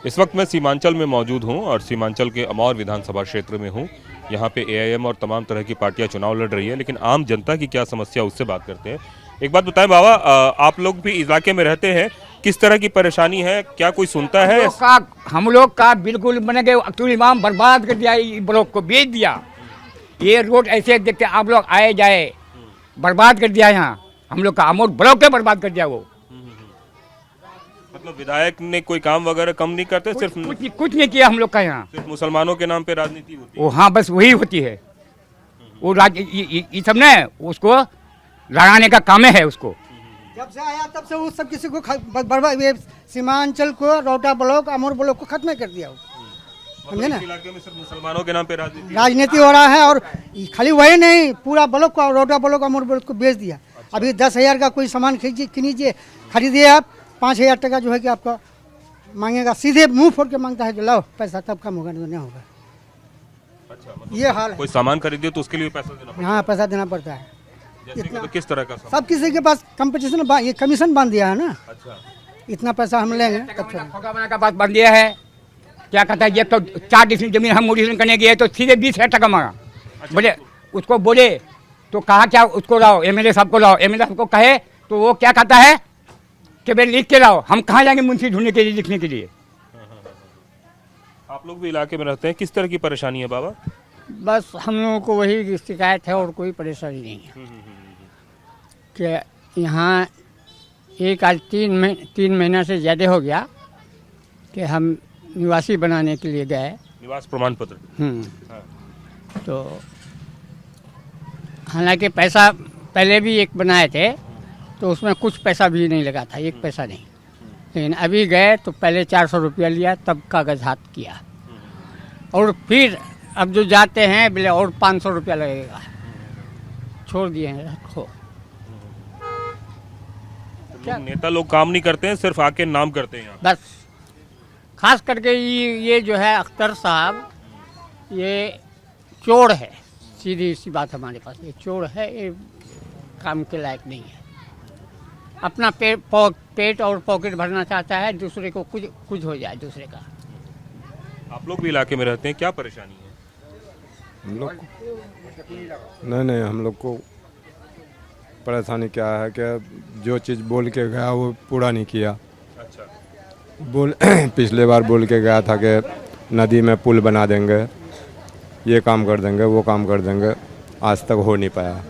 इस वक्त मैं सीमांचल में मौजूद हूं और सीमांचल के अमौर विधानसभा क्षेत्र में हूं। यहां पे एआईएम और तमाम तरह की पार्टियां चुनाव लड़ रही है, लेकिन आम जनता की क्या समस्या उससे बात करते हैं। एक बात बताएं बाबा, आप लोग भी इलाके में रहते हैं, किस तरह की परेशानी है, क्या कोई सुनता है? हम लोग का बिल्कुल मैंने अब्दुल इमाम बर्बाद कर दिया, ब्लॉक को बेच दिया। ये रोड ऐसे देखते आप लोग आए जाए, बर्बाद कर दिया। यहाँ हम लोग का अमौर ब्लॉक के बर्बाद कर दिया। वो मतलब विधायक ने कोई काम वगैरह कम नहीं करते, सिर्फ कुछ नहीं किया हम लोग का। यहाँ सिर्फ मुसलमानों के नाम पे राजनीति होती है। वो हाँ, बस वही होती है। वो ये सब ने उसको लड़ाने का काम है उसको। जब से आया तब से वो सब किसी को बर्बाद, सीमांचल को, रोहटा ब्लॉक, अमौर ब्लॉक को खत्म कर दिया। समझे ना, इलाके में सिर्फ मुसलमानों के नाम पे राजनीति हो रहा है। और खाली वही नहीं, पूरा ब्लॉक को, रोहटा ब्लॉक, अमौर ब्लॉक को बेच दिया। अभी 10,000 का कोई सामान खरीदिए आप, 5,000 टका जो है कि आपका मांगेगा, सीधे मुंह फोड़ के मांगता है कि लाओ पैसा, तब कम होगा, नहीं होगा। अच्छा, मतलब ये हाल है। कोई सामान खरीदे तो उसके लिए पैसा देना पड़ता है। हाँ, पैसा देना पड़ता है। तो किस तरह का सब किसी के पास कंपटीशन, ये कमीशन बांध दिया है ना। अच्छा, इतना पैसा हम लेंगे तब खोखा का बात बन दिया है। क्या कहता है, ये तो 4 डिसमिल जमीन हम मोडिशन करने गए तो सीधे 20,000 टका मांगा। बोले उसको बोले तो कहा क्या, उसको लाओ, एमएलए साहब को लाओ। एमएलए साहब को कहे तो वो क्या कहता है कि भाई लिख के लाओ। हम कहाँ जाएंगे मुंशी ढूंढने के लिए, लिखने के लिए। आप लोग भी इलाके में रहते हैं, किस तरह की परेशानी है बाबा? बस हम लोगों को वही शिकायत है और कोई परेशानी नहीं है कि यहाँ एक आज 3 महीना से ज़्यादा हो गया कि हम निवासी बनाने के लिए गए। निवास प्रमाण पत्र। हाँ। तो हालांकि पैसा पहले भी एक बनाए थे तो उसमें कुछ पैसा भी नहीं लगा था, 1 पैसा नहीं। लेकिन अभी गए तो पहले 400 रुपया लिया, तब कागज हाथ किया। और फिर अब जो जाते हैं बोले और 500 रुपया लगेगा, छोड़ दिए हैं, रखो। क्या नेता लोग काम नहीं करते हैं, सिर्फ आके नाम करते हैं यहाँ। बस खास करके ये जो है अख्तर साहब, ये चोर है। सीधी सी बात हमारे पास, ये चोर है, ये काम के लायक नहीं है। अपना पेट और पॉकेट भरना चाहता है, दूसरे को कुछ हो जाए दूसरे का। आप लोग भी इलाके में रहते हैं, क्या परेशानी है? हम लोग नहीं, हम लोग को परेशानी क्या है कि जो चीज़ बोल के गया वो पूरा नहीं किया। अच्छा। पिछले बार बोल के गया था कि नदी में पुल बना देंगे, ये काम कर देंगे, वो काम कर देंगे, आज तक हो नहीं पाया।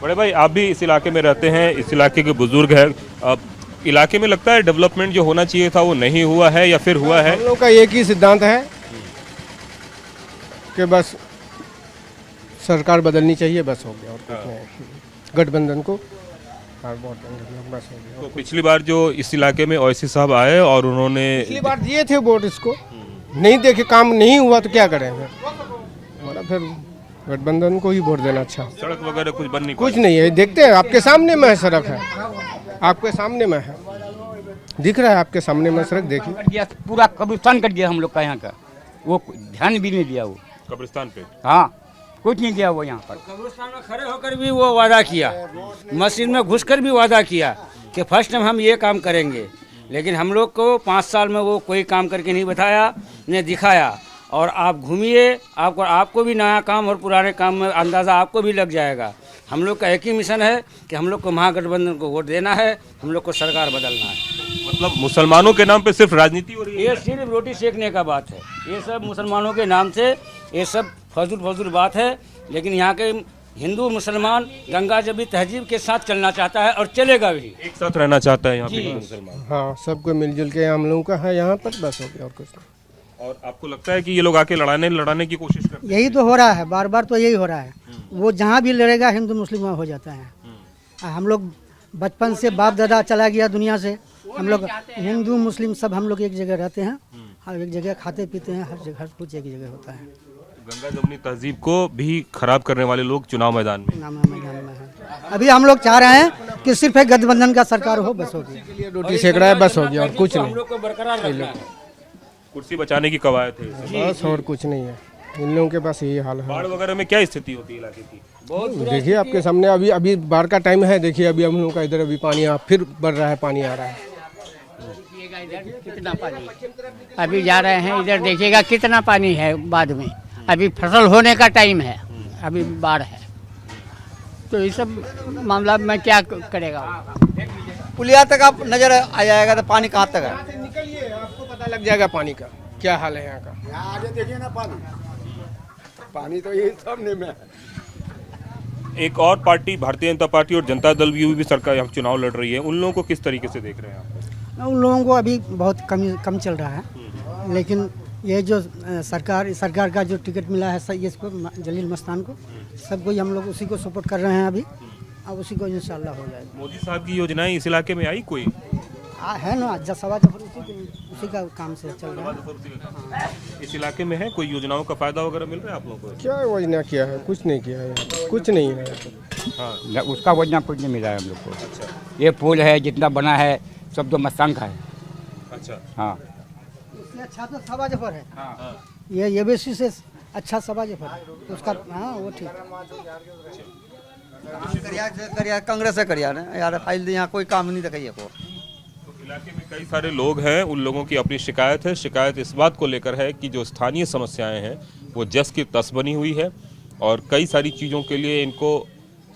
बड़े भाई, आप भी इस इलाके में रहते हैं, इस इलाके के बुजुर्ग हैं। अब इलाके में लगता है डेवलपमेंट जो होना चाहिए था वो नहीं हुआ है या फिर हुआ है? हम लोग का एक ही सिद्धांत है कि बस सरकार बदलनी चाहिए, बस हो गया और कुछ नहीं। गठबंधन को वोट देंगे, बस हो गया। तो पिछली बार जो इस इलाके में ओवैसी साहब आए और उन्होंने पिछली बार दिए थे वोट, इसको नहीं देखे, काम नहीं हुआ तो क्या करें फिर गठबंधन को ही वोट देना। अच्छा, सड़क वगैरह कुछ बन नहीं, कुछ नहीं है, देखते हैं आपके सामने में है, सड़क है आपके सामने में है, दिख रहा है आपके सामने में सड़क, देखिए। पूरा कब्रिस्तान कर दिया हम लोग का यहाँ का, वो ध्यान भी नहीं दिया। वो कब्रिस्तान पे हाँ, कुछ नहीं किया वो यहाँ पर। कब्रिस्तान में खड़े होकर भी वो वादा किया, मस्जिद में घुसकर भी वादा किया कि फर्स्ट टाइम हम ये काम करेंगे। लेकिन हम लोग को 5 साल में वो कोई काम करके नहीं बताया, ने दिखाया। और आप घूमिए, आपको भी नया काम और पुराने काम में अंदाज़ा आपको भी लग जाएगा। हम लोग का एक ही मिशन है कि हम लोग को महागठबंधन को वोट देना है, हम लोग को सरकार बदलना है। मतलब मुसलमानों के नाम पे सिर्फ राजनीति हो रही है? ये सिर्फ रोटी सेकने का बात है। ये सब मुसलमानों के नाम से ये सब फजूल बात है। लेकिन यहाँ के हिंदू मुसलमान गंगा जबी तहजीब के साथ चलना चाहता है और चलेगा भी, एक साथ रहना चाहता है यहाँ पे मुसलमान। हाँ, सबको मिलजुल के हम लोगों का है यहाँ पर, बस हो गया और कुछ नहीं। और आपको लगता है कि ये लोग आके लड़ाने की कोशिश करते हैं? यही तो हो रहा है, बार बार तो यही हो रहा है। वो जहाँ भी लड़ेगा हिंदू मुस्लिम हो जाता है। हम लोग बचपन से बाप दादा चला गया दुनिया से, हम लोग हिंदू मुस्लिम सब हम लोग एक जगह रहते हैं, हर एक जगह खाते पीते हैं, हर जगह कुछ एक जगह होता है। गंगा जमुनी तहजीब को भी खराब करने वाले लोग चुनाव मैदान में है। अभी हम लोग चाह रहे हैं कि सिर्फ एक गठबंधन का सरकार हो, बस हो गया। रोटी सेक रहा है, बस हो गया और कुछ नहीं। कुर्सी बचाने की कवायद है, बस और कुछ नहीं है। इन लोगों के पास यही हाल है। बाढ़ वगैरह में क्या स्थिति होती है इलाके की? देखिए आपके सामने, अभी बाढ़ का टाइम है, देखिए अभी हम लोगों का इधर अभी पानी फिर बढ़ रहा है, पानी आ रहा है। इधर कितना पानी अभी जा रहे हैं, इधर देखिएगा कितना पानी है बाद में। अभी फसल होने का टाइम है, अभी बाढ़ है, तो ये सब मामला में क्या करेगा। पुलिया तक आप नजर आ जाएगा तो पानी कहाँ तक है। निकलिए, आपको पता लग जाएगा पानी का क्या हाल है यहाँ का। यहाँ आगे देखिए ना पानी तो ये सामने में है। एक और पार्टी भारतीय जनता पार्टी और जनता दल भी सरकार यहाँ चुनाव लड़ रही है, उन लोगों को किस तरीके से देख रहे हैं आप? उन लोगों को अभी बहुत कम चल रहा है, लेकिन ये जो सरकार का जो टिकट मिला है ये इसको जलील मस्तान को, सब कोई हम लोग उसी को सपोर्ट कर रहे हैं अभी, अब उसी को इंशाल्लाह हो जाएगा। मोदी साहब की योजनाएं इस इलाके में आई कोई? है ना, सवा जफर उसी का काम से चल रहा है। इस इलाके में है कोई योजनाओं का फायदा वगैरह मिल रहा है आप लोगों को? क्या योजना किया है? कुछ नहीं किया है, कुछ नहीं है। हाँ, उसका वजह कुछ नहीं मिला है हम लोग को। अच्छा, ये पुल है जितना बना है सब तो मस्तान का है। अच्छा, हाँ, उससे अच्छा तो सवा जफर है। हाँ, ये बेसी से अच्छा सवा जफर है उसका। हाँ वो ठीक। कांग्रेस से करिया ना यार, फाइल यहाँ कोई काम नहीं दिखाई को। इलाके में कई सारे लोग हैं, उन लोगों की अपनी शिकायत है। शिकायत इस बात को लेकर है कि जो स्थानीय समस्याएं हैं वो जस की तस बनी हुई है और कई सारी चीज़ों के लिए इनको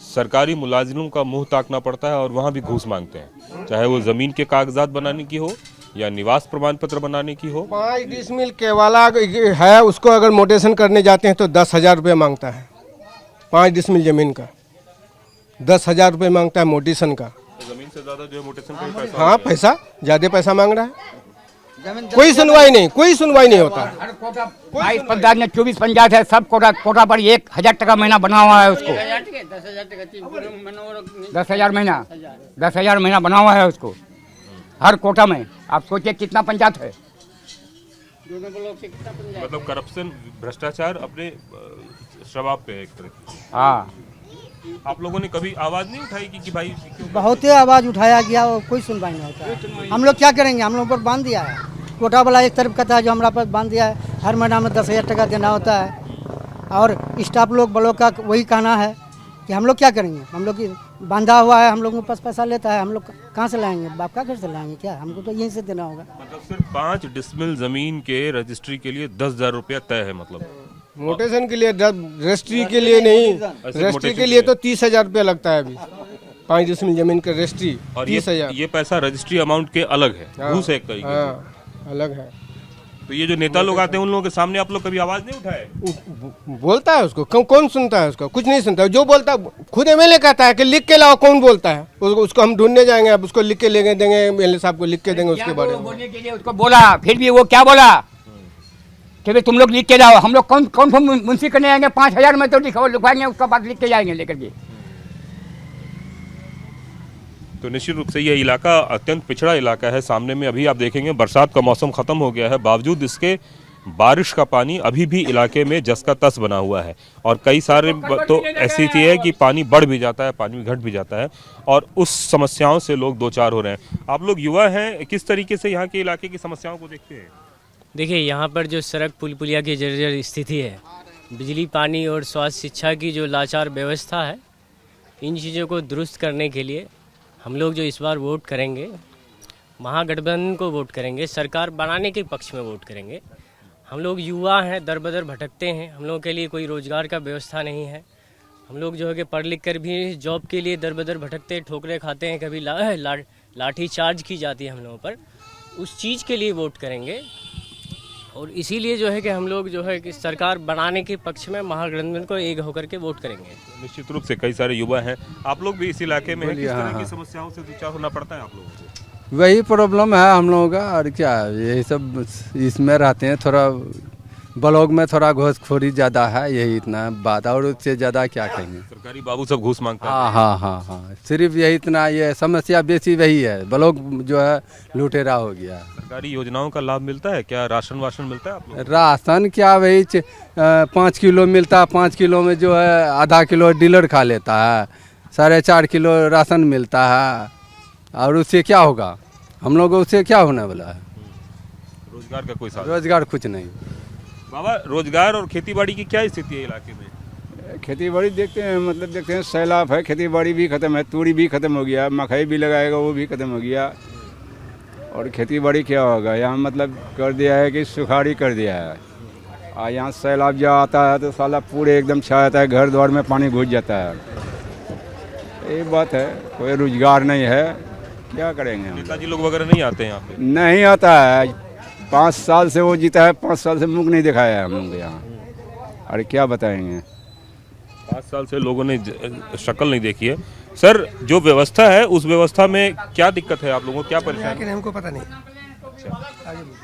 सरकारी मुलाजिमों का मुंह ताकना पड़ता है और वहाँ भी घूस मांगते हैं, चाहे वो ज़मीन के कागजात बनाने की हो या निवास प्रमाण पत्र बनाने की हो। 5 डिसमिल केवाला है, उसको अगर मोटेशन करने जाते हैं तो 10,000 रुपये मांगता है। 5 डिसमिल जमीन का 10,000 रुपये मांगता है मोटेशन का। जमीन से ज्यादा जो है मोटेशन का ही पैसा। हाँ, पैसा ज़्यादा पैसा मांग रहा है, कोई सुनवाई नहीं होता। 22 पंचायत में 24 पंचायत है, सब कोटा पर 1,000 टका महीना बना हुआ है उसको। 10,000 महीना बना हुआ है उसको हर कोटा में। आप सोचिए कितना पंचायत है। मतलब करप्शन, भ्रष्टाचार अपने शबाब पे है एक तरह की। हाँ, आप लोगों ने कभी आवाज नहीं उठाई कि भाई क्यों? बहुत ही आवाज़ उठाया गया और कोई सुनवाई नहीं होता है। हम लोग क्या करेंगे, हम लोग पर बांध दिया है कोटा वाला, एक तरफ कहता है जो हमारा पर बांध दिया है, हर महीना में 10,000 टका देना होता है और स्टाफ लोग ब्लॉक का वही कहना है कि हम लोग क्या करेंगे, हम लोग की बांधा हुआ है, हम लोगों के पास पैसा लेता है, हम लोग कहाँ से लाएंगे, बाप का घर से लाएंगे क्या, हमको तो यहीं से देना होगा। मतलब सिर्फ 5 डिसमिल जमीन के रजिस्ट्री के लिए 10,000 रुपया तय है। मतलब मोटेशन के लिए, रजिस्ट्री के लिए नहीं, रजिस्ट्री के लिए तो 30,000 रुपया लगता है अभी। 5 डिसमिल जमीन का रजिस्ट्री और 30,000। ये पैसा रजिस्ट्री अमाउंट के अलग है, घूस है एक तरीके से। हाँ, अलग है। तो ये जो नेता लोग आते हैं उन लोगों के सामने आप लोग कभी आवाज नहीं उठाए? बोलता है उसको, कौन सुनता है उसको? कुछ नहीं सुनता। जो बोलता है खुद एमएलए कहता है कि लिख के लाओ, कौन बोलता है? उसको हम ढूंढने जाएंगे, अब उसको लिख के लेंगे, देंगे एमएलए साहब को लिख के देंगे उसके बारे में। बोलने के लिए उसको बोला, फिर भी वो क्या बोला कि भाई तुम लोग लिख के जाओ। हम लोग कौन मुंशी करने आएंगे? 5,000 में तो लिखवाएंगे, उसका बाद लिख के जाएंगे लेकर के। तो निश्चित रूप से यह इलाका अत्यंत पिछड़ा इलाका है। सामने में अभी आप देखेंगे बरसात का मौसम खत्म हो गया है, बावजूद इसके बारिश का पानी अभी भी इलाके में जस का तस बना हुआ है और कई सारे तो ऐसी चीज़ है कि पानी बढ़ भी जाता है, पानी घट भी जाता है और उस समस्याओं से लोग दो चार हो रहे हैं। आप लोग युवा हैं, किस तरीके से यहाँ के इलाके की समस्याओं को देखते हैं? देखिए, यहाँ पर जो सड़क पुल पुलिया की जर्जर स्थिति है, बिजली पानी और स्वास्थ्य शिक्षा की जो लाचार व्यवस्था है, इन चीज़ों को दुरुस्त करने के लिए हम लोग जो इस बार वोट करेंगे, महागठबंधन को वोट करेंगे, सरकार बनाने के पक्ष में वोट करेंगे। हम लोग युवा हैं, दर बदर भटकते हैं, हम लोगों के लिए कोई रोज़गार का व्यवस्था नहीं है। हम लोग जो है कि पढ़ लिख कर भी जॉब के लिए दर बदर भटकते, ठोकरे खाते हैं, कभी लाठी चार्ज की जाती है हम लोगों पर। उस चीज़ के लिए वोट करेंगे और इसीलिए जो है कि हम लोग जो है कि सरकार बनाने के पक्ष में महागठबंधन को एक होकर के वोट करेंगे। निश्चित रूप से कई सारे युवा हैं, आप लोग भी इस इलाके में हैं, किस तरह की समस्याओं से दो चार होना पड़ता है आप लोगों को? वही प्रॉब्लम है हम लोगों का, और क्या यही सब इसमें रहते हैं। थोड़ा ब्लॉक में थोड़ा घूसखोरी ज़्यादा है, यही इतना बात, और उससे ज़्यादा क्या कहेंगे। सरकारी बाबू सब घूस मांगते हैं। हाँ, सिर्फ यही इतना, ये समस्या बेसी वही है, ब्लॉक जो है लुटेरा हो गया। सरकारी योजनाओं का लाभ मिलता है क्या? राशन वाशन मिलता है आप लोग? राशन क्या, वही 5 किलो मिलता है, 5 किलो में जो है आधा किलो डीलर खा लेता है, 4.5 किलो राशन मिलता है, और उससे क्या होगा? हम लोग उससे क्या होने वाला है? रोजगार का कोई साधन? रोजगार कुछ नहीं। बाबा, रोजगार और खेतीबाड़ी की क्या स्थिति है इलाके में? खेती-बाड़ी देखते हैं सैलाब है, खेती-बाड़ी भी खत्म है, तूड़ी भी खत्म हो गया, मकई भी लगाएगा वो भी खत्म हो गया, और खेती बाड़ी क्या होगा यहाँ, मतलब कर दिया है कि सुखाड़ी कर दिया है। और यहाँ सैलाब जब आता है तो साला पूरे एकदम छा जाता है, घर द्वार में पानी घुस जाता है। ये बात है, कोई रोजगार नहीं है, क्या करेंगे हम? नेताजी लोग वगैरह नहीं आते हैं यहाँ पे? नहीं आता है, 5 साल से वो जीता है, 5 साल से मुख नहीं दिखाया है हम लोग यहाँ। अरे क्या बताएंगे, 5 साल से लोगों ने शक्ल नहीं देखी है। सर, जो व्यवस्था है उस व्यवस्था में क्या दिक्कत है आप लोगों को, क्या परेशानी? हमको पता नहीं।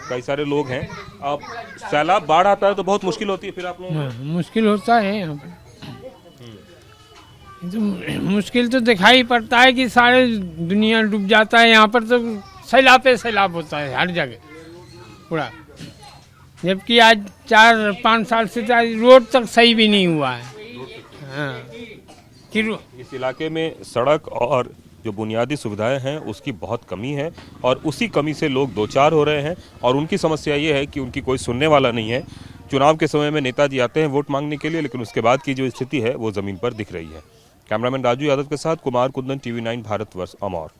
कई सारे लोग हैं, अब सैलाब बाढ़ आता है तो बहुत मुश्किल होती है फिर आप लोगों को? मुश्किल होता है यहाँ पर। तो मुश्किल तो दिखाई पड़ता है कि सारे दुनिया डूब जाता है, यहाँ पर तो सैलाब पे सैलाब होता है हर जगह पूरा। जबकि आज 4-5 साल से रोड तक सही भी नहीं हुआ है। हाँ, इस इलाके में सड़क और जो बुनियादी सुविधाएं हैं उसकी बहुत कमी है और उसी कमी से लोग दो चार हो रहे हैं और उनकी समस्या ये है कि उनकी कोई सुनने वाला नहीं है। चुनाव के समय में नेताजी आते हैं वोट मांगने के लिए, लेकिन उसके बाद की जो स्थिति है वो ज़मीन पर दिख रही है। कैमरामैन राजू यादव के साथ कुमार कुंदन, TV9 भारतवर्ष, अमौर।